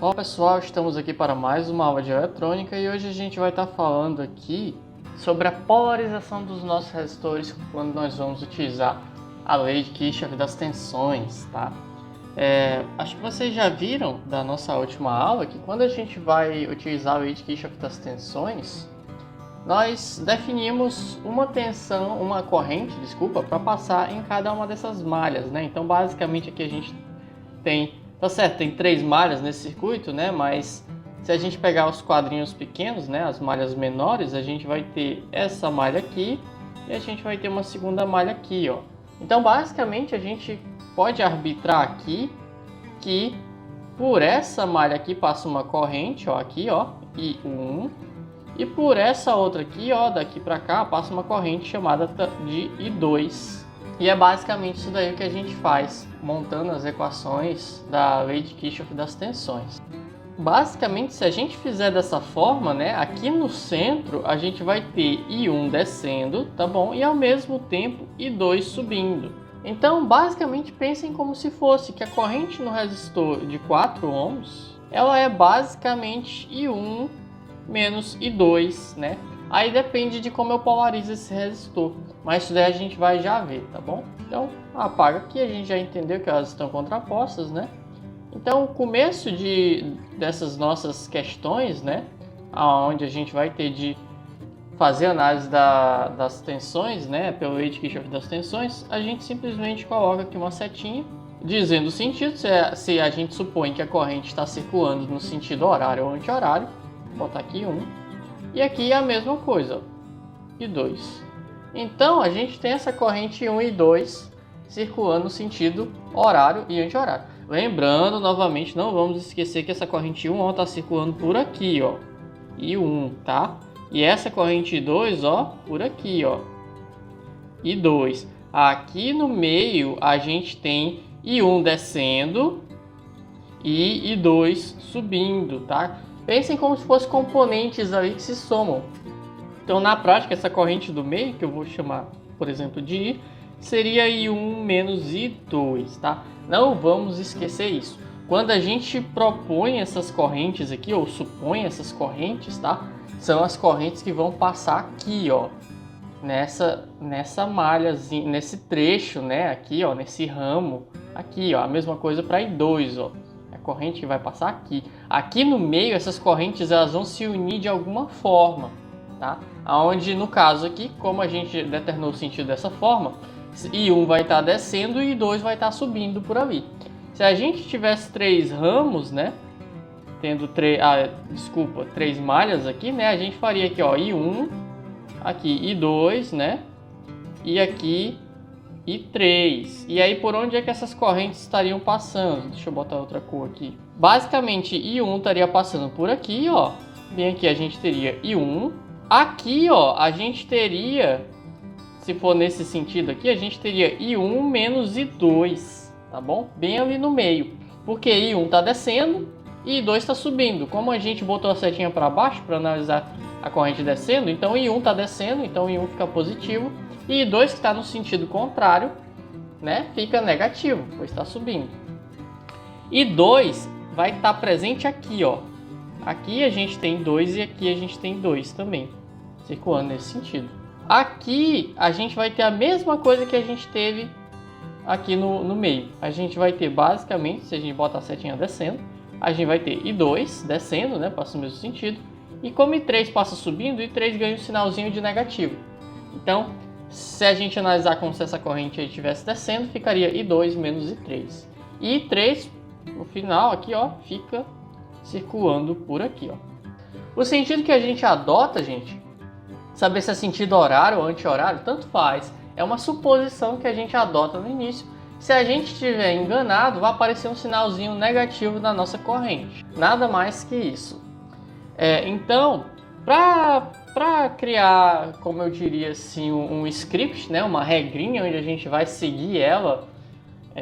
Olá pessoal, estamos aqui para mais uma aula de eletrônica e hoje a gente vai estar falando aqui sobre a polarização dos nossos resistores quando nós vamos utilizar a lei de Kirchhoff das tensões, tá? Acho que vocês já viram da nossa última aula que quando a gente vai utilizar a lei de Kirchhoff das tensões, nós definimos uma corrente, para passar em cada uma dessas malhas, né? Então basicamente aqui a gente tem tem 3 malhas nesse circuito, né? Mas se a gente pegar os quadrinhos pequenos, né, as malhas menores, a gente vai ter essa malha aqui e a gente vai ter uma segunda malha aqui, ó. Então, basicamente, a gente pode arbitrar aqui que por essa malha aqui passa uma corrente, ó, aqui, ó, I1, e por essa outra aqui, ó, daqui para cá, passa uma corrente chamada de I2. E é basicamente isso daí que a gente faz, montando as equações da lei de Kirchhoff das tensões. Basicamente, se a gente fizer dessa forma, né, aqui no centro a gente vai ter I1 descendo, tá bom? E ao mesmo tempo I2 subindo. Então, basicamente, pensem como se fosse que a corrente no resistor de 4 ohms, ela é basicamente I1 menos I2, né? Aí depende de como eu polarizo esse resistor, mas isso daí a gente vai já ver, tá bom? Então apaga aqui, a gente já entendeu que elas estão contrapostas, né? Então o começo dessas nossas questões, né, onde a gente vai ter de fazer análise das tensões, né, pela lei de Kirchhoff das tensões, a gente simplesmente coloca aqui uma setinha dizendo o sentido, se a gente supõe que a corrente está circulando no sentido horário ou anti-horário, vou botar aqui 1. E aqui é a mesma coisa, e 2. Então, a gente tem essa corrente 1 e 2 circulando no sentido horário e anti-horário. Lembrando, novamente, não vamos esquecer que essa corrente 1 está circulando por aqui, ó, e 1, tá? E essa corrente 2, ó, por aqui, ó, e 2. Aqui no meio, a gente tem I1 descendo e I2 subindo, tá? Pensem como se fossem componentes ali que se somam. Então, na prática, essa corrente do meio, que eu vou chamar, por exemplo, de I, seria I1 menos I2, tá? Não vamos esquecer isso. Quando a gente propõe essas correntes aqui, ou supõe essas correntes, tá? São as correntes que vão passar aqui, ó, nessa malhazinha, nesse trecho, né? Aqui, ó, nesse ramo, aqui, ó, a mesma coisa para I2, ó. Corrente que vai passar aqui. Aqui no meio, essas correntes elas vão se unir de alguma forma, tá? Onde no caso aqui, como a gente determinou o sentido dessa forma, I1 vai estar descendo e I2 vai estar subindo por ali. Se a gente tivesse 3 ramos, né? Tendo 3 malhas aqui, né? A gente faria aqui, ó, I1, aqui I2, né? E aqui I3. E aí por onde é que essas correntes estariam passando? Deixa eu botar outra cor aqui. Basicamente I1 estaria passando por aqui, ó. Bem aqui a gente teria I1. Aqui, ó, a gente teria, se for nesse sentido aqui, a gente teria I1 menos I2, tá bom? Bem ali no meio. Porque I1 está descendo e I2 está subindo. Como a gente botou a setinha para baixo para analisar a corrente descendo, então I1 está descendo, então I1 fica positivo. E I2 que está no sentido contrário, né, fica negativo, pois está subindo. I2 vai estar presente aqui, ó. Aqui a gente tem 2 e aqui a gente tem 2 também, circulando nesse sentido. Aqui a gente vai ter a mesma coisa que a gente teve aqui no meio. A gente vai ter basicamente, se a gente botar a setinha descendo, a gente vai ter I2 descendo, né, passa o mesmo sentido. E como I3 passa subindo, I3 ganha um sinalzinho de negativo. Então, se a gente analisar como se essa corrente estivesse descendo, ficaria I2 menos I3. E I3, no final, aqui, ó, fica circulando por aqui, ó. O sentido que a gente adota, gente, saber se é sentido horário ou anti-horário, tanto faz. É uma suposição que a gente adota no início. Se a gente estiver enganado, vai aparecer um sinalzinho negativo na nossa corrente. Nada mais que isso. Então, para criar, como eu diria assim, um script, né, uma regrinha onde a gente vai seguir ela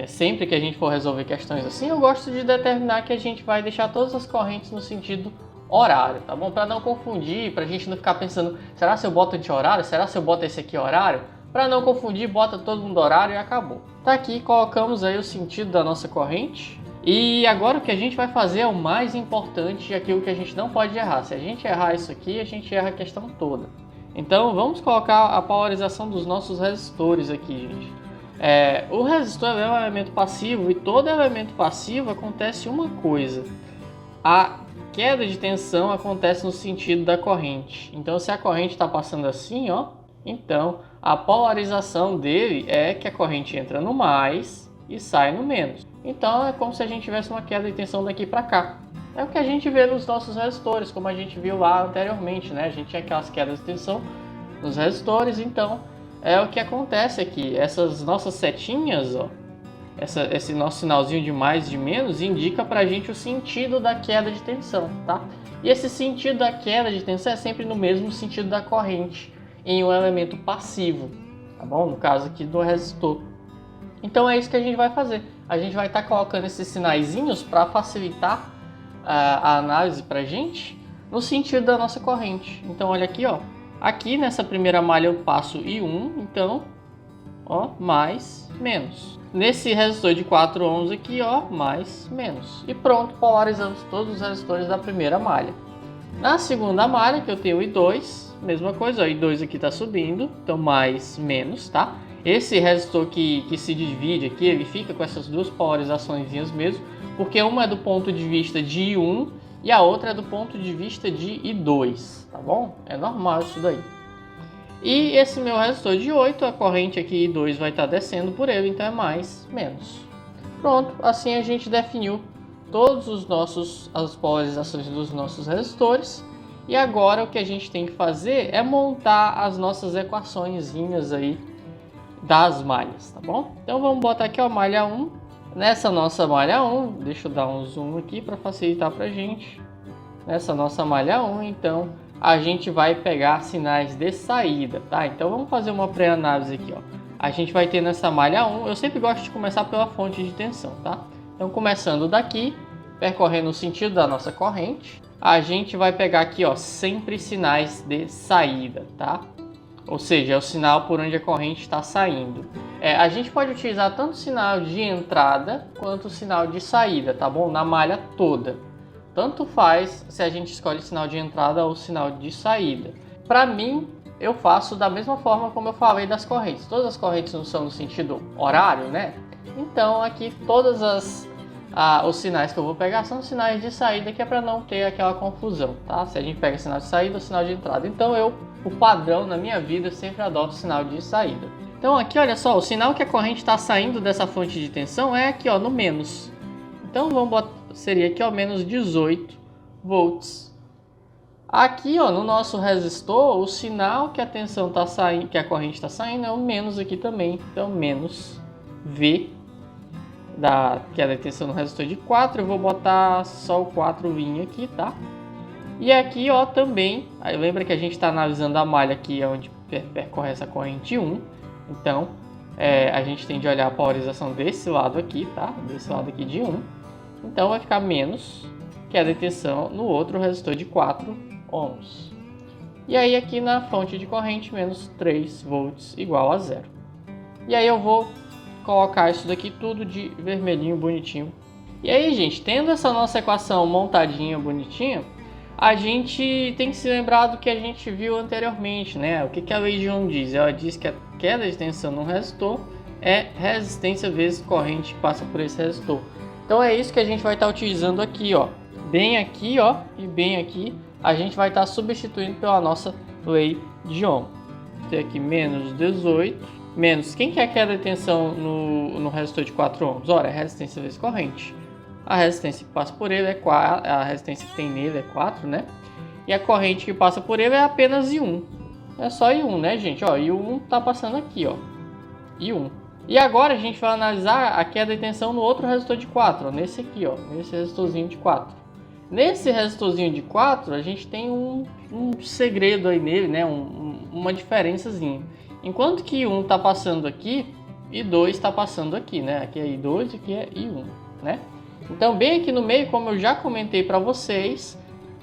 sempre que a gente for resolver questões assim, eu gosto de determinar que a gente vai deixar todas as correntes no sentido horário, tá bom? Para não confundir, para a gente não ficar pensando, será se eu boto anti-horário? Será se eu boto esse aqui horário? Para não confundir, bota todo mundo horário e acabou. Tá aqui, colocamos aí o sentido da nossa corrente. E agora o que a gente vai fazer é o mais importante e aquilo que a gente não pode errar. Se a gente errar isso aqui, a gente erra a questão toda. Então vamos colocar a polarização dos nossos resistores aqui, gente. O resistor é um elemento passivo e todo elemento passivo acontece uma coisa. A queda de tensão acontece no sentido da corrente. Então se a corrente está passando assim, ó, então a polarização dele é que a corrente entra no mais e sai no menos. Então é como se a gente tivesse uma queda de tensão daqui para cá. É o que a gente vê nos nossos resistores, como a gente viu lá anteriormente, né? A gente tinha aquelas quedas de tensão nos resistores, então é o que acontece aqui. Essas nossas setinhas, ó, esse nosso sinalzinho de mais e de menos indica pra gente o sentido da queda de tensão, tá? E esse sentido da queda de tensão é sempre no mesmo sentido da corrente, em um elemento passivo, tá bom? No caso aqui do resistor. Então é isso que a gente vai fazer. A gente vai estar colocando esses sinaizinhos para facilitar a análise pra gente no sentido da nossa corrente. Então olha aqui, ó. Aqui nessa primeira malha eu passo I1, então, ó, mais, menos. Nesse resistor de 4 ohms aqui, ó, mais, menos. E pronto, polarizamos todos os resistores da primeira malha. Na segunda malha, que eu tenho I2, mesma coisa, ó, I2 aqui está subindo, então mais, menos, tá? Esse resistor que se divide aqui, ele fica com essas duas polarizações mesmo, porque uma é do ponto de vista de I1 e a outra é do ponto de vista de I2, tá bom? É normal isso daí. E esse meu resistor de 8, a corrente aqui I2 vai estar descendo por ele, então é mais, menos. Pronto, assim a gente definiu todos as polarizações dos nossos resistores. E agora o que a gente tem que fazer é montar as nossas equaçõezinhas aí das malhas, tá bom? Então vamos botar aqui a malha 1. Nessa nossa malha 1, deixa eu dar um zoom aqui para facilitar para a gente. Nessa nossa malha 1, então, a gente vai pegar sinais de saída, tá? Então vamos fazer uma pré-análise aqui, ó. A gente vai ter nessa malha 1, eu sempre gosto de começar pela fonte de tensão, tá? Então começando daqui, percorrendo o sentido da nossa corrente, a gente vai pegar aqui, ó, sempre sinais de saída, tá? Ou seja, é o sinal por onde a corrente está saindo. A gente pode utilizar tanto o sinal de entrada quanto o sinal de saída, tá bom? Na malha toda. Tanto faz se a gente escolhe sinal de entrada ou sinal de saída. Para mim, eu faço da mesma forma como eu falei das correntes. Todas as correntes não são no sentido horário, né? Então aqui todos os sinais que eu vou pegar são sinais de saída, que é para não ter aquela confusão, tá? Se a gente pega sinal de saída ou sinal de entrada. Então o padrão na minha vida, eu sempre adoto o sinal de saída. Então aqui, olha só, o sinal que a corrente está saindo dessa fonte de tensão é aqui, ó, no menos. Então vamos botar, seria aqui, ó, menos 18 volts. Aqui, ó, no nosso resistor, o sinal que a tensão tá saindo, que a corrente está saindo, é o menos aqui também. Então menos V, que é a tensão no resistor de 4, eu vou botar só o 4 aqui, tá? E aqui, ó, também, aí lembra que a gente está analisando a malha aqui, onde percorre essa corrente 1. Então, a gente tem de olhar a polarização desse lado aqui, tá? Desse lado aqui de 1. Então, vai ficar menos, que é a tensão no outro resistor de 4 ohms. E aí, aqui na fonte de corrente, menos 3 volts igual a 0. E aí, eu vou colocar isso daqui tudo de vermelhinho, bonitinho. E aí, gente, tendo essa nossa equação montadinha, bonitinha, a gente tem que se lembrar do que a gente viu anteriormente, né? O que a lei de Ohm diz? Ela diz que a queda de tensão no resistor é resistência vezes corrente que passa por esse resistor. Então é isso que a gente vai estar utilizando aqui, ó. Bem aqui, ó, e bem aqui, a gente vai estar substituindo pela nossa lei de Ohm. Tem aqui menos 18, menos, quem que é a queda de tensão no resistor de 4 ohms? Ora, é resistência vezes corrente. A resistência que passa por ele é 4, a resistência que tem nele é 4, né? E a corrente que passa por ele é apenas I1. É só I1, né, gente? Ó, I1 tá passando aqui, ó. I1. E agora a gente vai analisar a queda de tensão no outro resistor de 4, ó, nesse aqui, ó, nesse resistorzinho de 4. Nesse resistorzinho de 4, a gente tem um segredo aí nele, né? Uma diferençazinha. Enquanto que I1 tá passando aqui, I2 está passando aqui, né? Aqui é I2 e aqui é I1, né? Então, bem aqui no meio, como eu já comentei para vocês,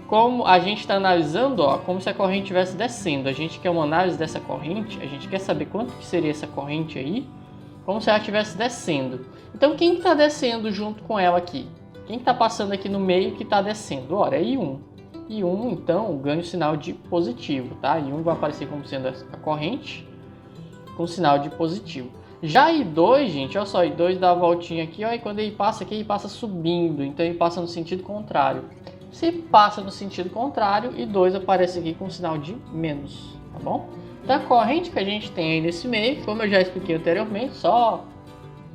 como a gente está analisando, ó, como se a corrente estivesse descendo. A gente quer uma análise dessa corrente, a gente quer saber quanto que seria essa corrente aí, como se ela estivesse descendo. Então quem está descendo junto com ela aqui? Quem está passando aqui no meio que está descendo? Ora, é I1. I1, então, ganha o sinal de positivo, tá? I1 vai aparecer como sendo a corrente com sinal de positivo. Já I2, gente, olha só, I2 dá a voltinha aqui, ó, e quando ele passa aqui, ele passa subindo, então ele passa no sentido contrário. Se passa no sentido contrário, I2 aparece aqui com sinal de menos, tá bom? Então a corrente que a gente tem aí nesse meio, como eu já expliquei anteriormente, só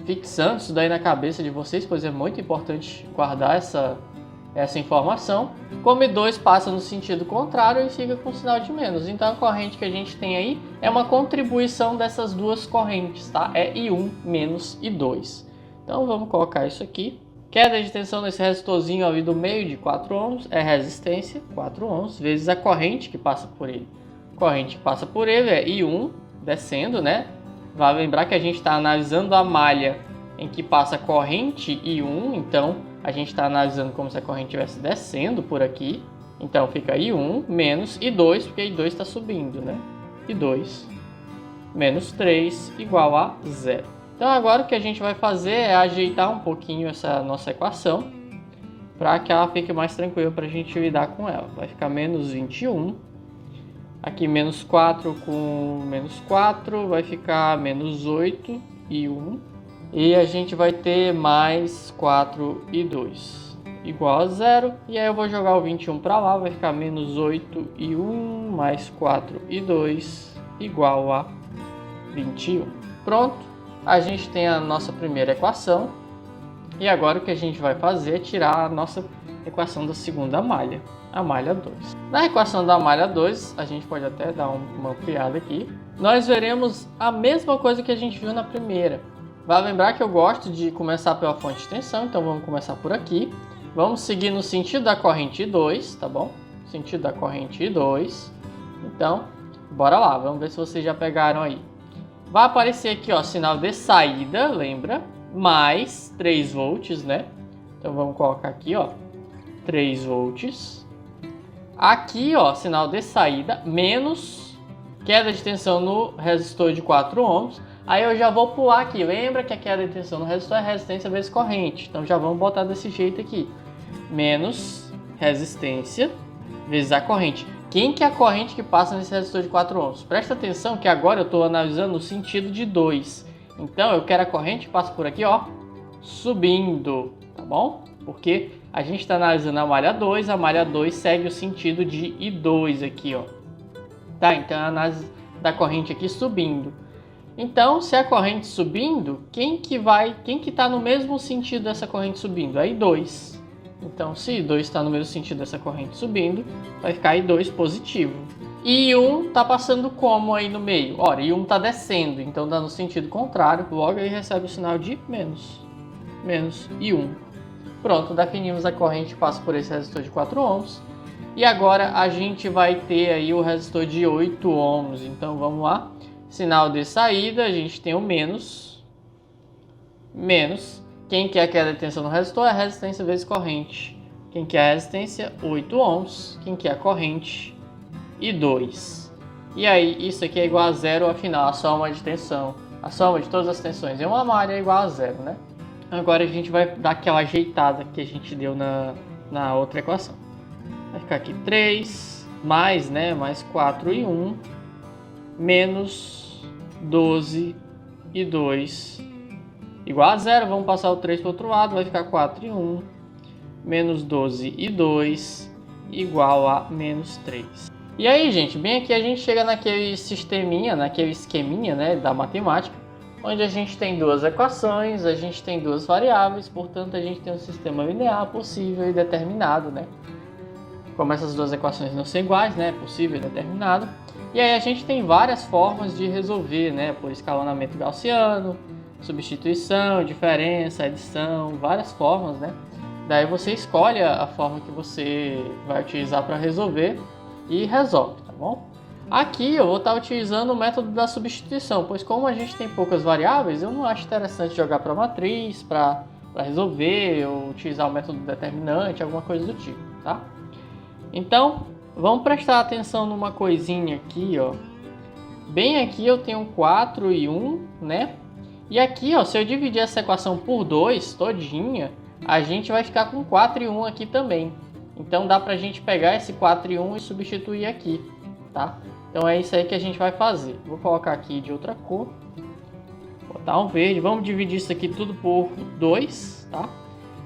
fixando isso daí na cabeça de vocês, pois é muito importante guardar essa informação. Como I2 passa no sentido contrário, ele fica com sinal de menos. Então a corrente que a gente tem aí é uma contribuição dessas duas correntes, tá? É I1 menos I2. Então vamos colocar isso aqui. Queda de tensão nesse resistorzinho ali do meio de 4 ohms é resistência, 4 ohms, vezes a corrente que passa por ele. A corrente que passa por ele é I1 descendo, né? Vale lembrar que a gente está analisando a malha em que passa a corrente I1, então a gente está analisando como se a corrente estivesse descendo por aqui. Então fica I1 menos I2, porque I2 está subindo, né? I2 menos 3 igual a 0. Então agora o que a gente vai fazer é ajeitar um pouquinho essa nossa equação para que ela fique mais tranquila para a gente lidar com ela. Vai ficar menos 21. Aqui menos 4 com menos 4 vai ficar menos 8 e 1. E a gente vai ter mais 4 e 2 igual a 0. E aí eu vou jogar o 21 para lá, vai ficar menos 8 e 1 mais 4 e 2 igual a 21. Pronto, a gente tem a nossa primeira equação. E agora o que a gente vai fazer é tirar a nossa equação da segunda malha, a malha 2. Na equação da malha 2, a gente pode até dar uma ampliada aqui. Nós veremos a mesma coisa que a gente viu na primeira. Vai lembrar que eu gosto de começar pela fonte de tensão, então vamos começar por aqui. Vamos seguir no sentido da corrente I2, tá bom? Sentido da corrente I2. Então, bora lá, vamos ver se vocês já pegaram aí. Vai aparecer aqui, ó, sinal de saída, lembra? Mais 3 volts, né? Então vamos colocar aqui, ó, 3 volts. Aqui, ó, sinal de saída, menos queda de tensão no resistor de 4 ohms. Aí eu já vou pular aqui, lembra que a queda de tensão no resistor é resistência vezes corrente. Então já vamos botar desse jeito aqui. Menos resistência vezes a corrente. Quem que é a corrente que passa nesse resistor de 4 ohms? Presta atenção que agora eu estou analisando no sentido de 2. Então eu quero a corrente que passa por aqui, ó, subindo, tá bom? Porque a gente está analisando a malha 2 segue o sentido de I2 aqui, ó. Tá, então a análise da corrente aqui subindo. Então, se a corrente subindo, quem que está no mesmo sentido dessa corrente subindo? É I2. Então, se I2 está no mesmo sentido dessa corrente subindo, vai ficar I2 positivo. E I1 está passando como aí no meio? Ora, I1 está descendo, então dá no sentido contrário, logo ele recebe o sinal de menos. Menos I1. Pronto, definimos a corrente que passa por esse resistor de 4 ohms. E agora a gente vai ter aí o resistor de 8 ohms. Então, vamos lá. Sinal de saída, a gente tem o menos. Menos. Quem quer a queda de tensão no resistor é resistência vezes corrente. Quem quer a resistência? 8 ohms. Quem quer a corrente? I2. E aí, isso aqui é igual a 0, afinal, a soma de tensão. A soma de todas as tensões em uma malha é igual a 0, né? Agora a gente vai dar aquela ajeitada que a gente deu na outra equação. Vai ficar aqui 3, mais, né? Mais 4 e 1, menos 12 e 2 igual a 0. Vamos passar o 3 para o outro lado, vai ficar 4 e 1, menos 12 e 2 igual a menos 3. E aí, gente, bem aqui a gente chega naquele sisteminha, naquele esqueminha, né, da matemática, onde a gente tem duas equações, a gente tem duas variáveis, portanto a gente tem um sistema linear possível e determinado, né? Como essas duas equações não são iguais, né, possível e determinado. E aí a gente tem várias formas de resolver, né, por escalonamento gaussiano, substituição, diferença, adição, várias formas, né? Daí você escolhe a forma que você vai utilizar para resolver e resolve, tá bom? Aqui eu vou estar utilizando o método da substituição, pois como a gente tem poucas variáveis, eu não acho interessante jogar para matriz, para resolver, ou utilizar o método determinante, alguma coisa do tipo, tá? Então, vamos prestar atenção numa coisinha aqui, ó. Bem aqui eu tenho 4 e 1, né? E aqui, ó, se eu dividir essa equação por 2 todinha, a gente vai ficar com 4 e 1 aqui também. Então dá pra gente pegar esse 4 e 1 e substituir aqui, tá? Então é isso aí que a gente vai fazer. Vou colocar aqui de outra cor. Vou botar um verde. Vamos dividir isso aqui tudo por 2, tá?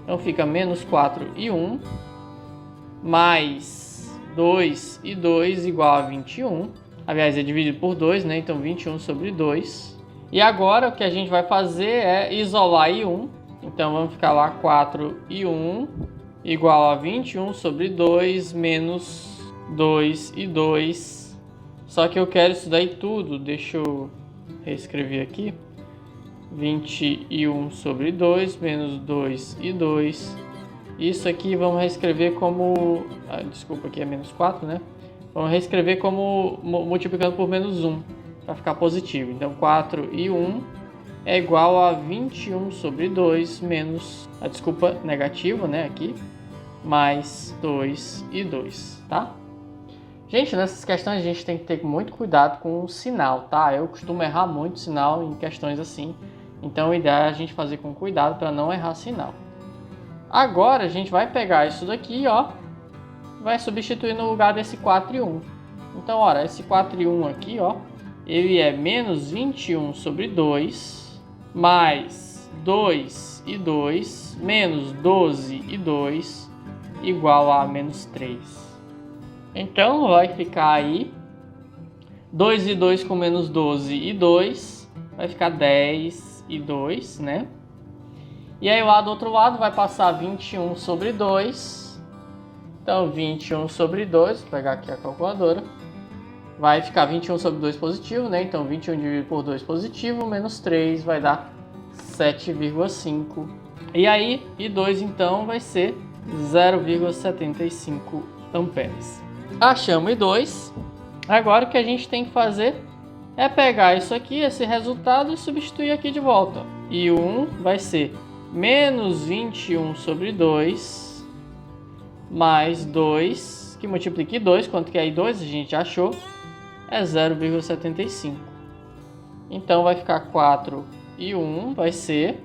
Então fica menos 4 e 1, mais 2 e 2 igual a 21. Aliás, é dividido por 2, né? Então 21 sobre 2. E agora o que a gente vai fazer é isolar I1. Então vamos ficar lá 4 e 1 igual a 21 sobre 2 menos 2 e 2. Só que eu quero isso daí tudo. Deixa eu reescrever aqui. 21 sobre 2 menos 2 e 2. Isso aqui vamos reescrever como... desculpa, aqui é menos 4, né? Vamos reescrever como multiplicando por menos 1, para ficar positivo. Então 4 e 1 é igual a 21 sobre 2 menos... desculpa, negativo, né? Aqui. Mais 2 e 2, tá? Gente, nessas questões a gente tem que ter muito cuidado com o sinal, tá? Eu costumo errar muito sinal em questões assim. Então o ideal é a gente fazer com cuidado para não errar sinal. Agora a gente vai pegar isso daqui, ó. Vai substituir no lugar desse 4 e 1. Então, olha, esse 4 e 1 aqui, ó. Ele é menos 21 sobre 2. Mais 2 e 2. Menos 12 e 2. Igual a menos 3. Então vai ficar aí 2 e 2 com menos 12 e 2. Vai ficar 10 e 2, né? E aí lá do outro lado vai passar 21 sobre 2. Então 21 sobre 2, vou pegar aqui a calculadora. Vai ficar 21 sobre 2 positivo, né? Então 21 dividido por 2 positivo, menos 3 vai dar 7,5. E aí, I2 então vai ser 0,75 amperes. Achamos I2. Agora o que a gente tem que fazer é pegar isso aqui, esse resultado, e substituir aqui de volta. I1 vai ser menos 21 sobre 2 mais 2, que multiplique 2, quanto que é I2? A gente achou, é 0,75. Então vai ficar 4 e 1, vai ser,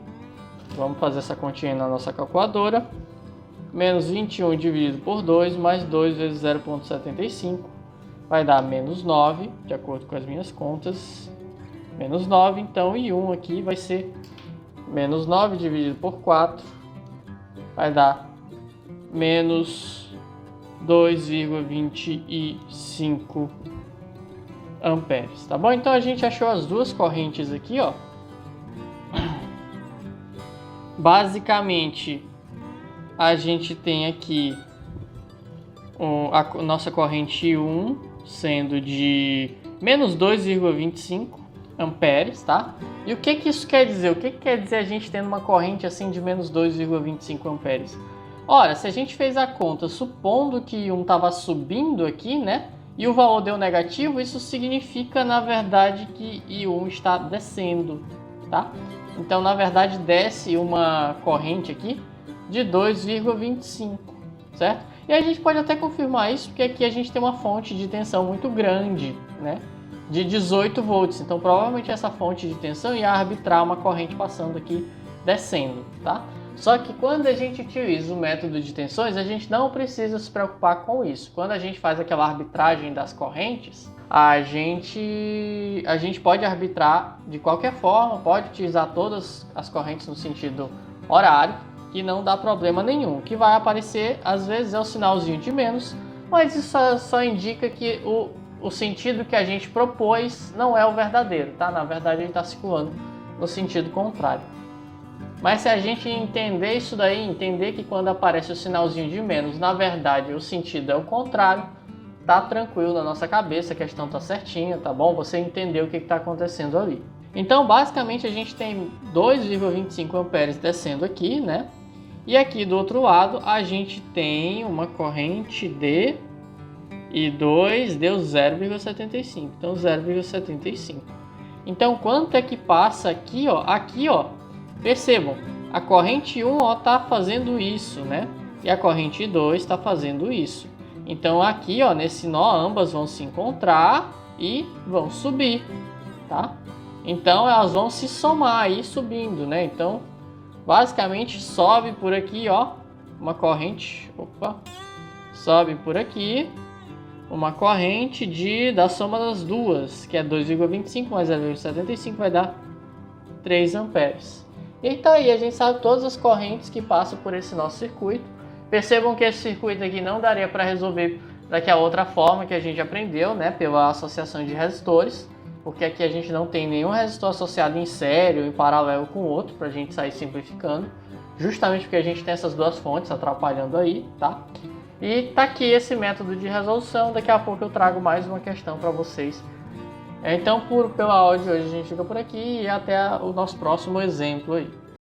vamos fazer essa continha na nossa calculadora, menos 21 dividido por 2, mais 2 vezes 0,75, vai dar menos 9, de acordo com as minhas contas, menos 9, então I1 aqui vai ser menos 9 dividido por 4, vai dar menos 2,25 amperes, tá bom? Então a gente achou as duas correntes aqui, ó. Basicamente, a gente tem aqui a nossa corrente 1 sendo de menos 2,25 amperes, tá? E o que que isso quer dizer? O que que quer dizer a gente tendo uma corrente assim de menos 2,25 amperes? Ora, se a gente fez a conta supondo que I1 estava subindo aqui, né? E o valor deu negativo, isso significa, na verdade, que I1 está descendo, tá? Então, na verdade, desce uma corrente aqui de 2,25, certo? E a gente pode até confirmar isso, porque aqui a gente tem uma fonte de tensão muito grande, né? De 18 volts. Então, provavelmente essa fonte de tensão ia arbitrar uma corrente passando aqui, descendo, tá? Só que quando a gente utiliza o método de tensões, a gente não precisa se preocupar com isso. Quando a gente faz aquela arbitragem das correntes, a gente pode arbitrar de qualquer forma, pode utilizar todas as correntes no sentido horário, que não dá problema nenhum. O que vai aparecer, às vezes, é o sinalzinho de menos, mas isso só indica que o sentido que a gente propôs não é o verdadeiro, tá? Na verdade, ele está circulando no sentido contrário. Mas se a gente entender isso daí, entender que quando aparece o sinalzinho de menos, na verdade o sentido é o contrário, tá tranquilo na nossa cabeça, a questão tá certinha, tá bom? Você entendeu o que está acontecendo ali. Então, basicamente, a gente tem 2,25 amperes descendo aqui, né? E aqui do outro lado, a gente tem uma corrente de I2 deu 0,75. Então, 0,75. Então, quanto é que passa aqui, ó? Aqui, ó. Percebam, a corrente 1 está fazendo isso, né? E a corrente 2 está fazendo isso. Então aqui, ó, nesse nó, ambas vão se encontrar e vão subir, tá? Então elas vão se somar aí subindo, né? Então basicamente sobe por aqui, ó, uma corrente, sobe por aqui uma corrente da soma das duas, que é 2,25 mais 0,75 vai dar 3 amperes. Então aí a gente sabe todas as correntes que passam por esse nosso circuito. Percebam que esse circuito aqui não daria para resolver daquela outra forma que a gente aprendeu, né, pela associação de resistores, porque aqui a gente não tem nenhum resistor associado em série ou em paralelo com o outro, para a gente sair simplificando, justamente porque a gente tem essas duas fontes atrapalhando aí, tá? E tá aqui esse método de resolução, daqui a pouco eu trago mais uma questão para vocês. Então, pela aula de hoje a gente fica por aqui e até o nosso próximo exemplo aí.